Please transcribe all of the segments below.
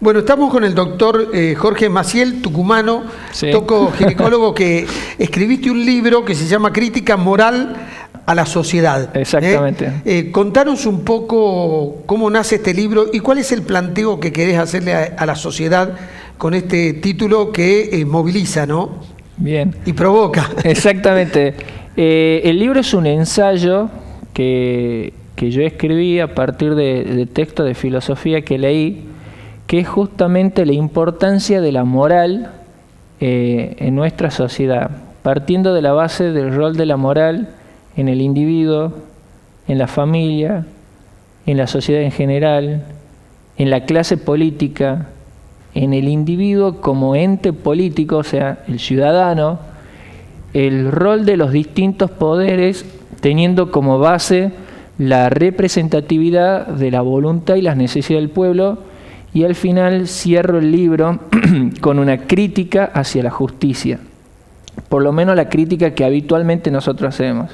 Bueno, estamos con el doctor Jorge Maciel, tucumano, Sí. ginecólogo, que escribiste un libro que se llama Crítica Moral a la Sociedad. Exactamente. Contanos un poco cómo nace este libro y cuál es el planteo que querés hacerle a la sociedad con este título que moviliza, ¿no? Bien. Y provoca. Exactamente. El libro es un ensayo que yo escribí a partir de textos de filosofía que leí, que es justamente la importancia de la moral en nuestra sociedad, partiendo de la base del rol de la moral en el individuo, en la familia, en la sociedad en general, en la clase política, en el individuo como ente político, o sea, el ciudadano, el rol de los distintos poderes teniendo como base la representatividad de la voluntad y las necesidades del pueblo, y al final cierro el libro con una crítica hacia la justicia, por lo menos la crítica que habitualmente nosotros hacemos.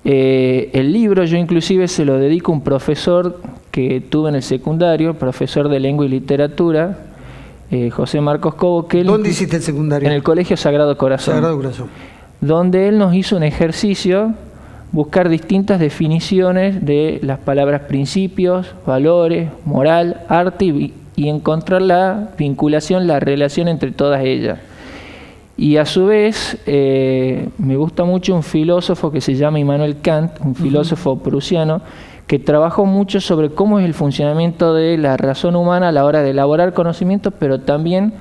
El libro yo inclusive se lo dedico a un profesor que tuve en el secundario, profesor de lengua y literatura, José Marcos Cobo. Que ¿Dónde hiciste el secundario? En el Colegio Sagrado Corazón. Sagrado Corazón. Donde él nos hizo un ejercicio, buscar distintas definiciones de las palabras principios, valores, moral, arte y encontrar la vinculación, la relación entre todas ellas. Y a su vez, me gusta mucho un filósofo que se llama Immanuel Kant, un filósofo prusiano, que trabajó mucho sobre cómo es el funcionamiento de la razón humana a la hora de elaborar conocimiento, pero también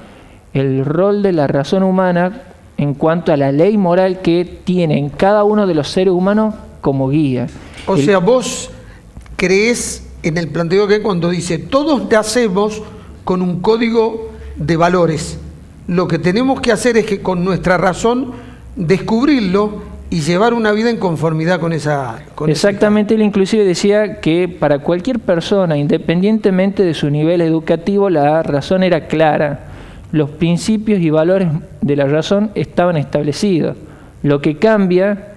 el rol de la razón humana en cuanto a la ley moral que tiene en cada uno de los seres humanos como guía. O sea, vos creés en el planteo que cuando dice todos nacemos con un código de valores. Lo que tenemos que hacer es que con nuestra razón descubrirlo y llevar una vida en conformidad con esa... Exactamente, él inclusive decía que para cualquier persona, independientemente de su nivel educativo, la razón era clara. Los principios y valores de la razón estaban establecidos. Lo que cambia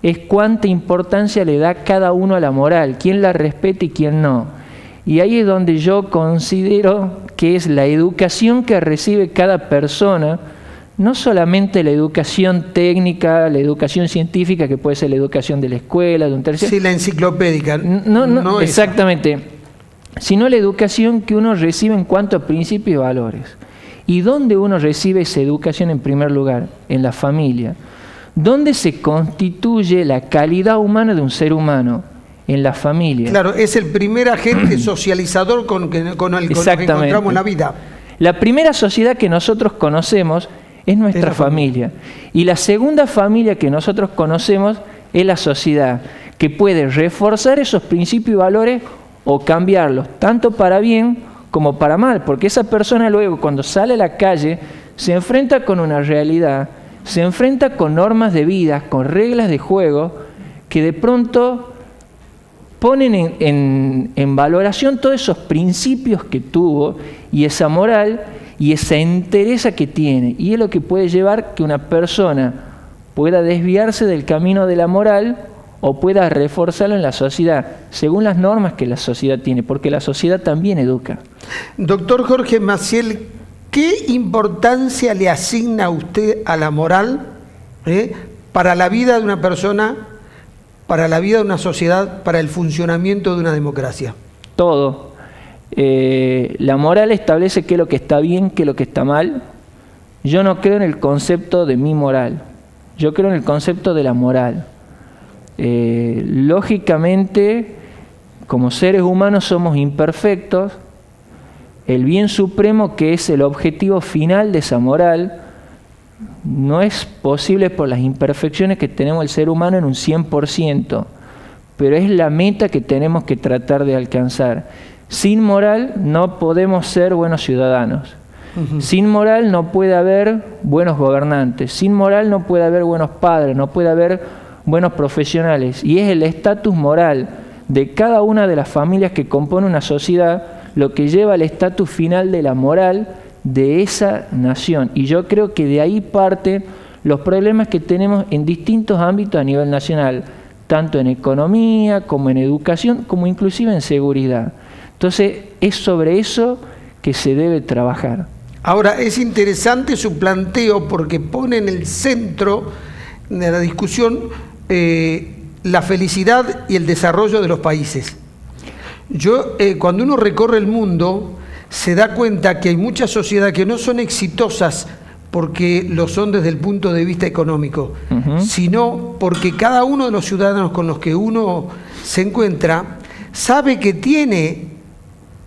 es cuánta importancia le da cada uno a la moral, quién la respeta y quién no. Y ahí es donde yo considero que es la educación que recibe cada persona, no solamente la educación técnica, la educación científica, que puede ser la educación de la escuela, de un tercero. Sí, la enciclopédica. No exactamente. Sino la educación que uno recibe en cuanto a principios y valores. ¿Y dónde uno recibe esa educación en primer lugar? En la familia. ¿Dónde se constituye la calidad humana de un ser humano? En la familia. Claro, es el primer agente socializador con el que nos encontramos en la vida. La primera sociedad que nosotros conocemos es nuestra familia. Y la segunda familia que nosotros conocemos es la sociedad, que puede reforzar esos principios y valores o cambiarlos, tanto para bien como para mal, porque esa persona luego cuando sale a la calle se enfrenta con una realidad, se enfrenta con normas de vida, con reglas de juego, que de pronto ponen en valoración todos esos principios que tuvo y esa moral y esa entereza que tiene. Y es lo que puede llevar que una persona pueda desviarse del camino de la moral o pueda reforzarlo en la sociedad, según las normas que la sociedad tiene, porque la sociedad también educa. Doctor Jorge Maciel, ¿qué importancia le asigna usted a la moral para la vida de una persona, para la vida de una sociedad, para el funcionamiento de una democracia? Todo. La moral establece qué es lo que está bien, qué es lo que está mal. Yo no creo en el concepto de mi moral, yo creo en el concepto de la moral. Lógicamente, como seres humanos somos imperfectos. El bien supremo, que es el objetivo final de esa moral, no es posible por las imperfecciones que tenemos el ser humano en un 100%, pero es la meta que tenemos que tratar de alcanzar. Sin moral no podemos ser buenos ciudadanos. Sin moral no puede haber buenos gobernantes. Sin moral no puede haber buenos padres, no puede haber buenos profesionales. Y es el estatus moral de cada una de las familias que compone una sociedad lo que lleva al estatus final de la moral de esa nación. Y yo creo que de ahí parten los problemas que tenemos en distintos ámbitos a nivel nacional, tanto en economía, como en educación, como inclusive en seguridad. Entonces, es sobre eso que se debe trabajar. Ahora, es interesante su planteo porque pone en el centro de la discusión la felicidad y el desarrollo de los países. Cuando uno recorre el mundo, se da cuenta que hay muchas sociedades que no son exitosas porque lo son desde el punto de vista económico, sino porque cada uno de los ciudadanos con los que uno se encuentra sabe que tiene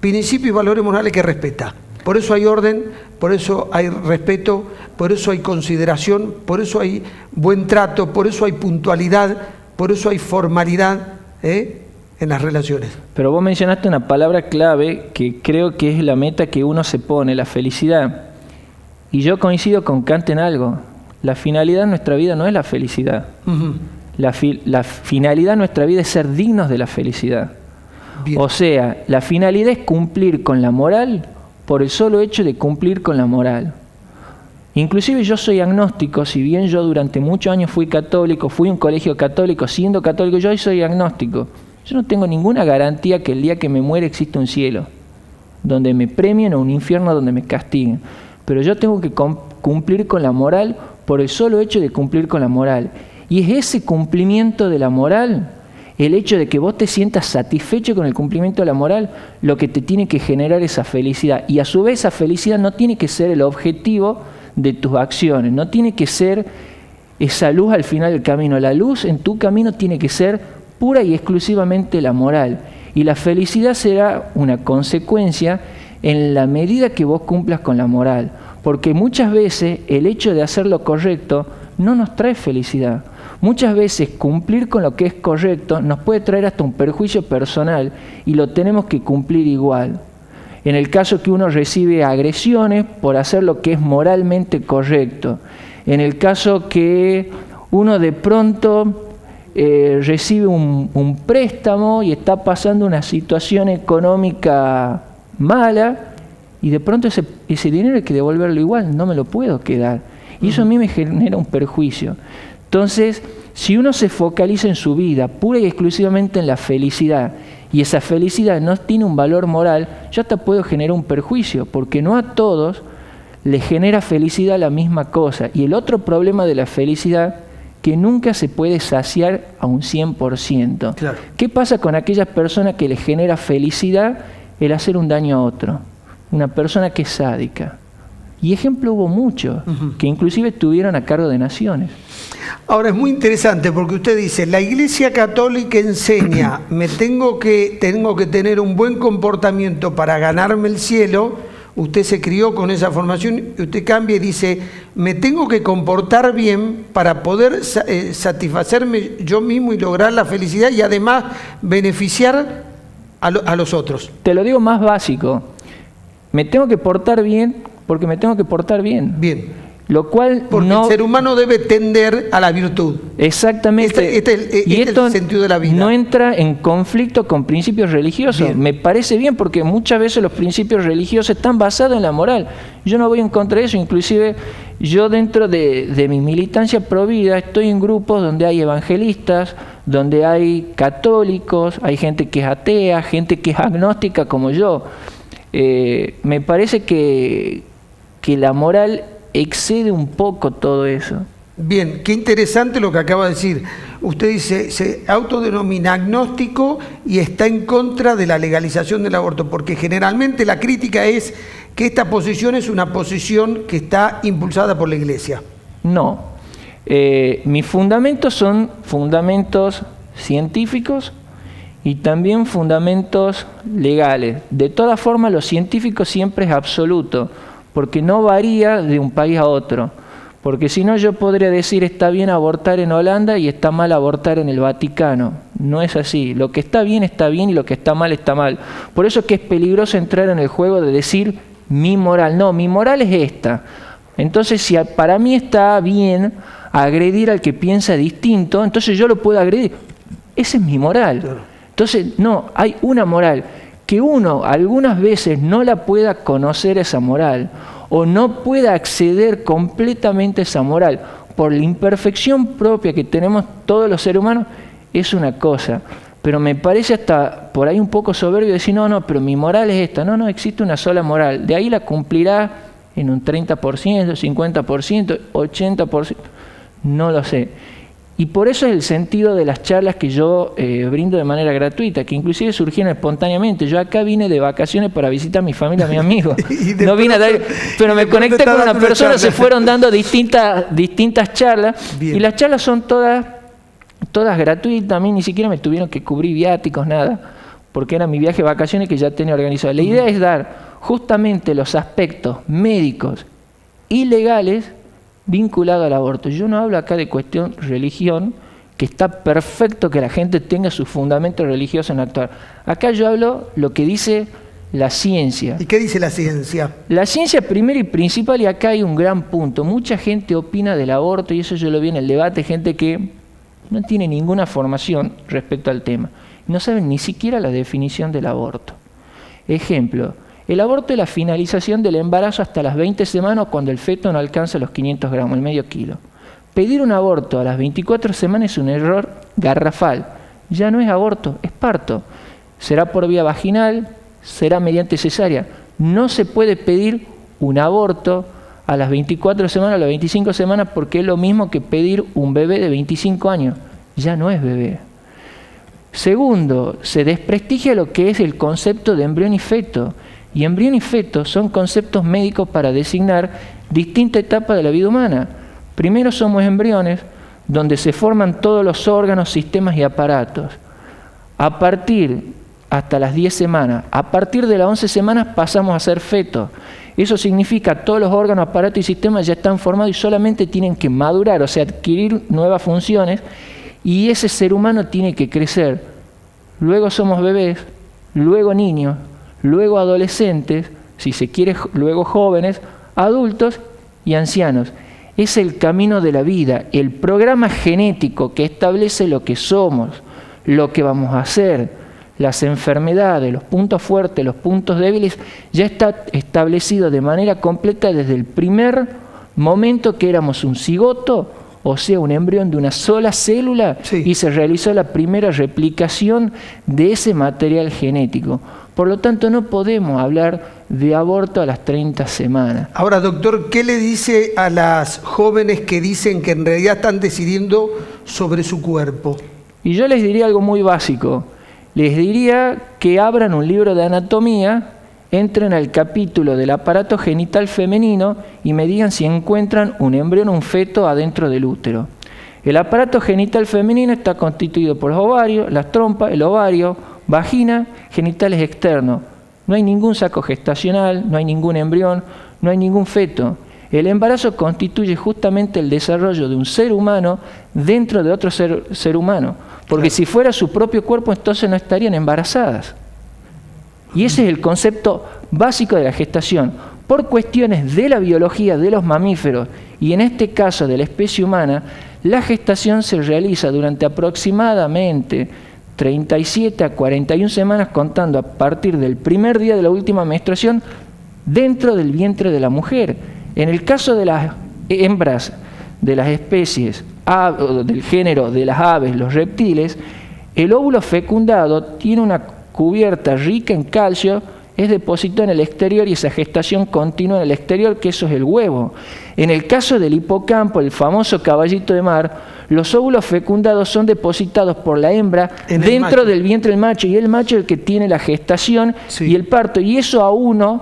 principios y valores morales que respeta. Por eso hay orden, por eso hay respeto, por eso hay consideración, por eso hay buen trato, por eso hay puntualidad, por eso hay formalidad en las relaciones. Pero vos mencionaste una palabra clave que creo que es la meta que uno se pone, la felicidad. Y yo coincido con Kant en algo. La finalidad de nuestra vida no es la felicidad. La finalidad de nuestra vida es ser dignos de la felicidad. Bien. O sea, la finalidad es cumplir con la moral por el solo hecho de cumplir con la moral. Inclusive yo soy agnóstico, si bien yo durante muchos años fui católico, fui a un colegio católico, siendo católico, yo hoy soy agnóstico. Yo no tengo ninguna garantía que el día que me muera exista un cielo, donde me premien, o un infierno donde me castiguen. Pero yo tengo que cumplir con la moral por el solo hecho de cumplir con la moral. Y es ese cumplimiento de la moral, el hecho de que vos te sientas satisfecho con el cumplimiento de la moral, lo que te tiene que generar esa felicidad. Y a su vez esa felicidad no tiene que ser el objetivo de tus acciones, no tiene que ser esa luz al final del camino. La luz en tu camino tiene que ser pura y exclusivamente la moral. Y la felicidad será una consecuencia en la medida que vos cumplas con la moral. Porque muchas veces el hecho de hacer lo correcto no nos trae felicidad. Muchas veces cumplir con lo que es correcto nos puede traer hasta un perjuicio personal y lo tenemos que cumplir igual. En el caso que uno recibe agresiones por hacer lo que es moralmente correcto. En el caso que uno de pronto recibe un préstamo y está pasando una situación económica mala y de pronto ese dinero hay que devolverlo igual, no me lo puedo quedar. Y eso a mí me genera un perjuicio. Entonces, si uno se focaliza en su vida pura y exclusivamente en la felicidad, y esa felicidad no tiene un valor moral, yo hasta puedo generar un perjuicio, porque no a todos les genera felicidad la misma cosa. Y el otro problema de la felicidad, que nunca se puede saciar a un 100%. Claro. ¿Qué pasa con aquellas personas que les genera felicidad el hacer un daño a otro? Una persona que es sádica. Y ejemplo hubo muchos, que inclusive estuvieron a cargo de naciones. Ahora es muy interesante porque usted dice, la Iglesia Católica enseña, tengo que tener un buen comportamiento para ganarme el cielo. Usted se crió con esa formación y usted cambia y dice, me tengo que comportar bien para poder satisfacerme yo mismo y lograr la felicidad y además beneficiar a los otros. Te lo digo más básico, me tengo que portar bien porque me tengo que portar bien. Bien. Lo cual porque el ser humano debe tender a la virtud. Exactamente. Este es el sentido de la vida. No entra en conflicto con principios religiosos. Bien. Me parece bien porque muchas veces los principios religiosos están basados en la moral. Yo no voy en contra de eso. Inclusive yo dentro de mi militancia pro vida estoy en grupos donde hay evangelistas, donde hay católicos, hay gente que es atea, gente que es agnóstica como yo. Me parece que la moral excede un poco todo eso. Bien, qué interesante lo que acaba de decir. Usted dice, se autodenomina agnóstico y está en contra de la legalización del aborto, porque generalmente la crítica es que esta posición es una posición que está impulsada por la Iglesia. No. Mis fundamentos son fundamentos científicos y también fundamentos legales. De todas formas, lo científico siempre es absoluto, porque no varía de un país a otro. Porque si no, yo podría decir está bien abortar en Holanda y está mal abortar en el Vaticano. No es así. Lo que está bien y lo que está mal está mal. Por eso es que es peligroso entrar en el juego de decir mi moral. No, mi moral es esta. Entonces, si para mí está bien agredir al que piensa distinto, entonces yo lo puedo agredir. Esa es mi moral. Entonces, no, hay una moral. Que uno algunas veces no la pueda conocer esa moral o no pueda acceder completamente a esa moral por la imperfección propia que tenemos todos los seres humanos es una cosa, pero me parece hasta por ahí un poco soberbio decir, no, pero mi moral es esta. No, existe una sola moral. De ahí la cumplirá en un 30%, 50%, 80%, no lo sé. Y por eso es el sentido de las charlas que yo brindo de manera gratuita, que inclusive surgieron espontáneamente. Yo acá vine de vacaciones para visitar a mi familia, a mi amigo. No vine a dar, pero me conecté con una persona, se fueron dando distintas charlas. Bien. Y las charlas son todas gratuitas. A mí ni siquiera me tuvieron que cubrir viáticos, nada, porque era mi viaje de vacaciones que ya tenía organizado. La idea es dar justamente los aspectos médicos y legales vinculado al aborto. Yo no hablo acá de cuestión religión, que está perfecto que la gente tenga su fundamento religioso en actuar. Acá yo hablo lo que dice la ciencia. ¿Y qué dice la ciencia? La ciencia primero y principal, y acá hay un gran punto. Mucha gente opina del aborto, y eso yo lo vi en el debate, gente que no tiene ninguna formación respecto al tema. No saben ni siquiera la definición del aborto. Ejemplo, el aborto es la finalización del embarazo hasta las 20 semanas cuando el feto no alcanza los 500 gramos, el medio kilo. Pedir un aborto a las 24 semanas es un error garrafal. Ya no es aborto, es parto. Será por vía vaginal, será mediante cesárea. No se puede pedir un aborto a las 24 semanas, a las 25 semanas, porque es lo mismo que pedir un bebé de 25 años. Ya no es bebé. Segundo, se desprestigia lo que es el concepto de embrión y feto. Y embrión y feto son conceptos médicos para designar distintas etapas de la vida humana. Primero somos embriones, donde se forman todos los órganos, sistemas y aparatos. A partir, hasta las 10 semanas, a partir de las 11 semanas pasamos a ser fetos. Eso significa que todos los órganos, aparatos y sistemas ya están formados y solamente tienen que madurar, o sea, adquirir nuevas funciones, y ese ser humano tiene que crecer. Luego somos bebés, luego niños, luego adolescentes, si se quiere, luego jóvenes, adultos y ancianos. Es el camino de la vida, el programa genético que establece lo que somos, lo que vamos a hacer, las enfermedades, los puntos fuertes, los puntos débiles, ya está establecido de manera completa desde el primer momento que éramos un cigoto, o sea, un embrión de una sola célula, sí, y se realizó la primera replicación de ese material genético. Por lo tanto, no podemos hablar de aborto a las 30 semanas. Ahora, doctor, ¿qué le dice a las jóvenes que dicen que en realidad están decidiendo sobre su cuerpo? Y yo les diría algo muy básico. Les diría que abran un libro de anatomía, entren al capítulo del aparato genital femenino y me digan si encuentran un embrión o un feto adentro del útero. El aparato genital femenino está constituido por los ovarios, las trompas, el ovario, vagina, genitales externos. No hay ningún saco gestacional, no hay ningún embrión, no hay ningún feto. El embarazo constituye justamente el desarrollo de un ser humano dentro de otro ser humano. Porque claro, si fuera su propio cuerpo, entonces no estarían embarazadas. Y ese es el concepto básico de la gestación. Por cuestiones de la biología de los mamíferos, y en este caso de la especie humana, la gestación se realiza durante aproximadamente 37 a 41 semanas, contando a partir del primer día de la última menstruación dentro del vientre de la mujer. En el caso de las hembras de las especies del género de las aves, los reptiles, el óvulo fecundado tiene una cubierta rica en calcio, es depositado en el exterior y esa gestación continúa en el exterior, que eso es el huevo. En el caso del hipocampo, el famoso caballito de mar, los óvulos fecundados son depositados por la hembra dentro del vientre del macho, y el macho es el que tiene la gestación, sí, y el parto, y eso a uno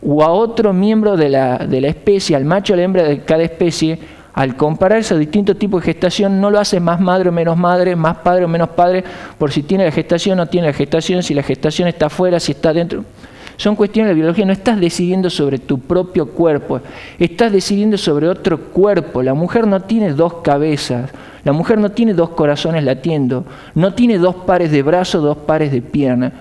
o a otro miembro de la especie, al macho o a la hembra de cada especie, al comparar esos distintos tipos de gestación, no lo hace más madre o menos madre, más padre o menos padre, por si tiene la gestación o no tiene la gestación, si la gestación está afuera, si está dentro. Son cuestiones de biología. No estás decidiendo sobre tu propio cuerpo, estás decidiendo sobre otro cuerpo. La mujer no tiene dos cabezas, la mujer no tiene dos corazones latiendo, no tiene dos pares de brazos, dos pares de piernas.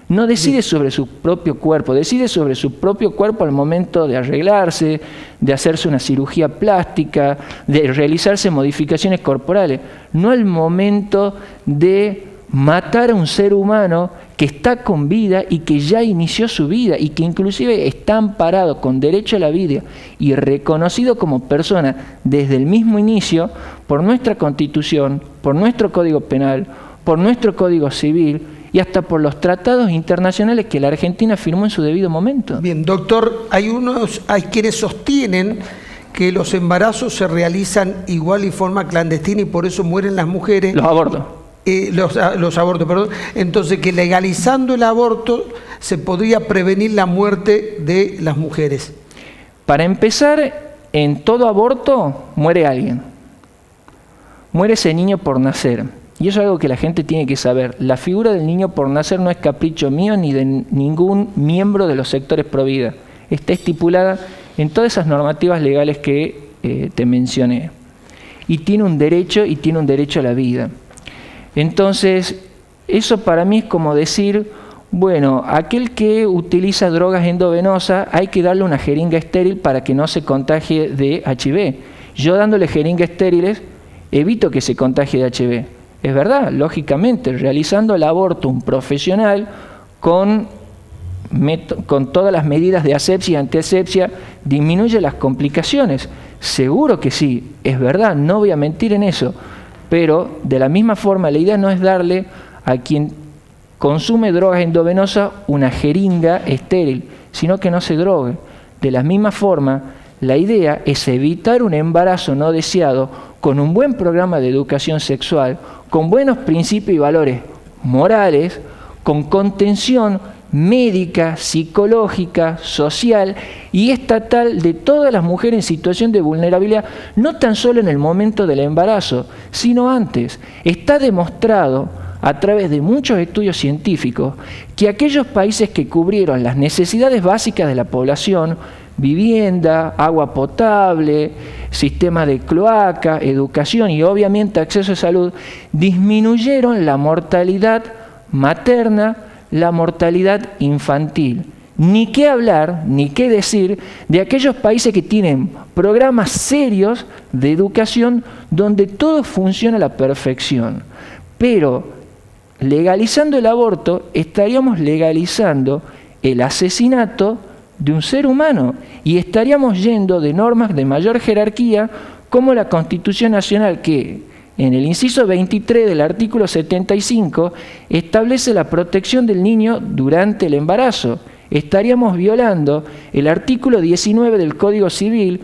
No decide sobre su propio cuerpo, decide sobre su propio cuerpo al momento de arreglarse, de hacerse una cirugía plástica, de realizarse modificaciones corporales, no al momento de matar a un ser humano que está con vida y que ya inició su vida y que inclusive está amparado con derecho a la vida y reconocido como persona desde el mismo inicio por nuestra Constitución, por nuestro Código Penal, por nuestro Código Civil y hasta por los tratados internacionales que la Argentina firmó en su debido momento. Bien, doctor, hay quienes sostienen que los embarazos se realizan igual y forma clandestina y por eso mueren las mujeres. Los abortos. Los abortos, perdón. Entonces, que legalizando el aborto se podría prevenir la muerte de las mujeres. Para empezar, en todo aborto muere alguien. Muere ese niño por nacer. Y eso es algo que la gente tiene que saber. La figura del niño por nacer no es capricho mío ni de ningún miembro de los sectores pro vida. Está estipulada en todas esas normativas legales que te mencioné. Y tiene un derecho a la vida. Entonces, eso para mí es como decir, bueno, aquel que utiliza drogas endovenosas hay que darle una jeringa estéril para que no se contagie de HIV. Yo dándole jeringas estériles evito que se contagie de HIV. Es verdad, lógicamente, realizando el aborto un profesional con todas las medidas de asepsia y antiasepsia disminuye las complicaciones. Seguro que sí, es verdad, no voy a mentir en eso. Pero de la misma forma, la idea no es darle a quien consume drogas endovenosas una jeringa estéril, sino que no se drogue. De la misma forma, la idea es evitar un embarazo no deseado con un buen programa de educación sexual, con buenos principios y valores morales, con contención médica, psicológica, social y estatal de todas las mujeres en situación de vulnerabilidad, no tan solo en el momento del embarazo, sino antes. Está demostrado a través de muchos estudios científicos que aquellos países que cubrieron las necesidades básicas de la población, vivienda, agua potable, sistema de cloaca, educación y obviamente acceso a salud, disminuyeron la mortalidad materna, la mortalidad infantil. Ni qué hablar, ni qué decir de aquellos países que tienen programas serios de educación donde todo funciona a la perfección. Pero legalizando el aborto estaríamos legalizando el asesinato de un ser humano y estaríamos yendo de normas de mayor jerarquía como la Constitución Nacional que en el inciso 23 del artículo 75 establece la protección del niño durante el embarazo. Estaríamos violando el artículo 19 del Código Civil,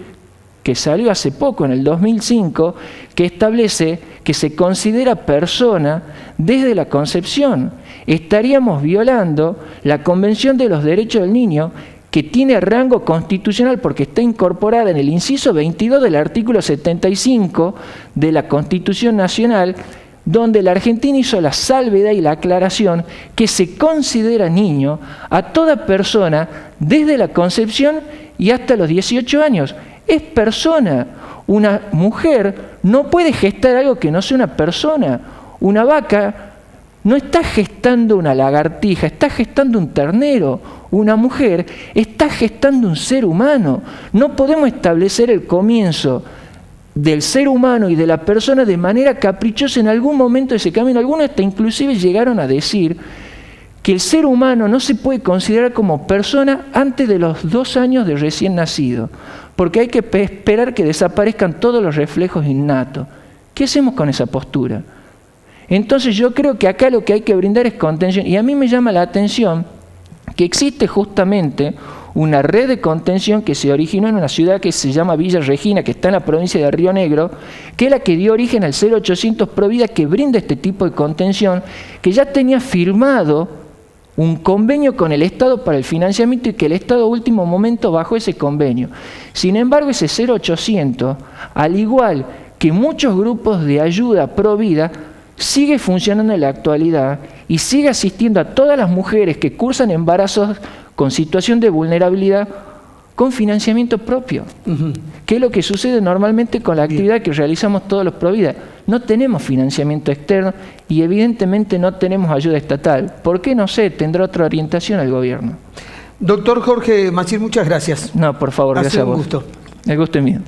que salió hace poco, en el 2005, que establece que se considera persona desde la concepción. Estaríamos violando la Convención de los Derechos del Niño, que tiene rango constitucional porque está incorporada en el inciso 22 del artículo 75 de la Constitución Nacional, donde la Argentina hizo la salvedad y la aclaración que se considera niño a toda persona desde la concepción y hasta los 18 años. Es persona. Una mujer no puede gestar algo que no sea una persona. Una vaca no está gestando una lagartija, está gestando un ternero. Una mujer está gestando un ser humano. No podemos establecer el comienzo del ser humano y de la persona de manera caprichosa en algún momento de ese camino. Algunos hasta inclusive llegaron a decir que el ser humano no se puede considerar como persona antes de los 2 años de recién nacido, porque hay que esperar que desaparezcan todos los reflejos innatos. ¿Qué hacemos con esa postura? Entonces yo creo que acá lo que hay que brindar es contención, y a mí me llama la atención que existe justamente una red de contención que se originó en una ciudad que se llama Villa Regina, que está en la provincia de Río Negro, que es la que dio origen al 0800 Provida, que brinda este tipo de contención, que ya tenía firmado un convenio con el Estado para el financiamiento y que el Estado a último momento bajó ese convenio. Sin embargo, ese 0800, al igual que muchos grupos de ayuda pro vida, sigue funcionando en la actualidad y sigue asistiendo a todas las mujeres que cursan embarazos con situación de vulnerabilidad con financiamiento propio, que es lo que sucede normalmente con la actividad que realizamos todos los Provida. No tenemos financiamiento externo y evidentemente no tenemos ayuda estatal. ¿Por qué? No sé, tendrá otra orientación el gobierno. Doctor Jorge Maciel, muchas gracias. No, por favor, gracias a vos. Un gusto. El gusto es mío.